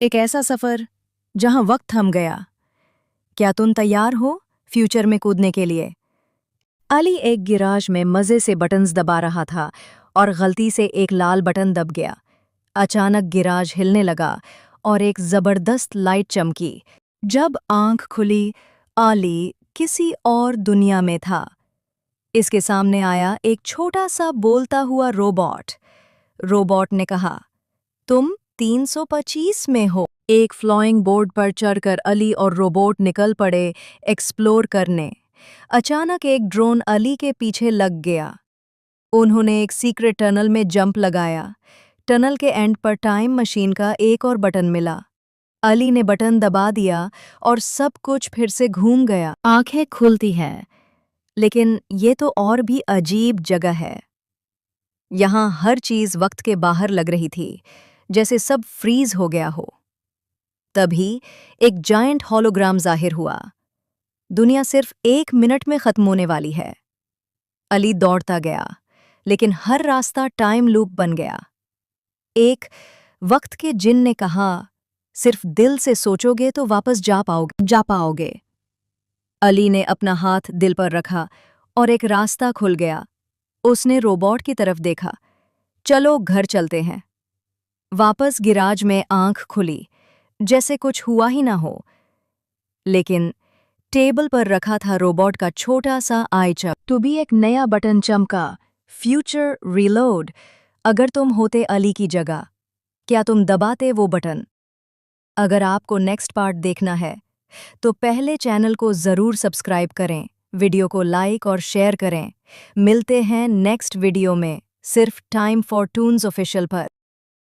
एक ऐसा सफर जहां वक्त थम गया। क्या तुम तैयार हो फ्यूचर में कूदने के लिए? अली एक गिराज में मजे से बटन्स दबा रहा था और गलती से एक लाल बटन दब गया। अचानक गिराज हिलने लगा और एक जबरदस्त लाइट चमकी। जब आंख खुली, अली किसी और दुनिया में था। इसके सामने आया एक छोटा सा बोलता हुआ रोबोट। रोबोट ने कहा, तुम 325 में हो। एक फ्लाइंग बोर्ड पर चढ़कर अली और रोबोट निकल पड़े एक्सप्लोर करने। अचानक एक ड्रोन अली के पीछे लग गया। उन्होंने एक सीक्रेट टनल में जंप लगाया। टनल के एंड पर टाइम मशीन का एक और बटन मिला। अली ने बटन दबा दिया और सब कुछ फिर से घूम गया। आंखें खुलती हैं, लेकिन ये तो और भी अजीब जगह है। यहाँ हर चीज वक्त के बाहर लग रही थी, जैसे सब फ्रीज हो गया हो। तभी एक जायंट हॉलोग्राम जाहिर हुआ। दुनिया सिर्फ 1 मिनट में खत्म होने वाली है। अली दौड़ता गया, लेकिन हर रास्ता टाइम लूप बन गया। एक वक्त के जिन ने कहा, सिर्फ दिल से सोचोगे तो वापस जा पाओगे। अली ने अपना हाथ दिल पर रखा और एक रास्ता खुल गया। उसने रोबोट की तरफ देखा। चलो घर चलते हैं। वापस गिराज में आंख खुली, जैसे कुछ हुआ ही ना हो। लेकिन टेबल पर रखा था रोबोट का छोटा सा आई चप। तो भी एक नया बटन चमका, फ्यूचर रीलोड। अगर तुम होते अली की जगह, क्या तुम दबाते वो बटन? अगर आपको नेक्स्ट पार्ट देखना है तो पहले चैनल को जरूर सब्सक्राइब करें, वीडियो को लाइक और शेयर करें। मिलते हैं नेक्स्ट वीडियो में, सिर्फ टाइम फॉर टून्स ऑफिशियल पर।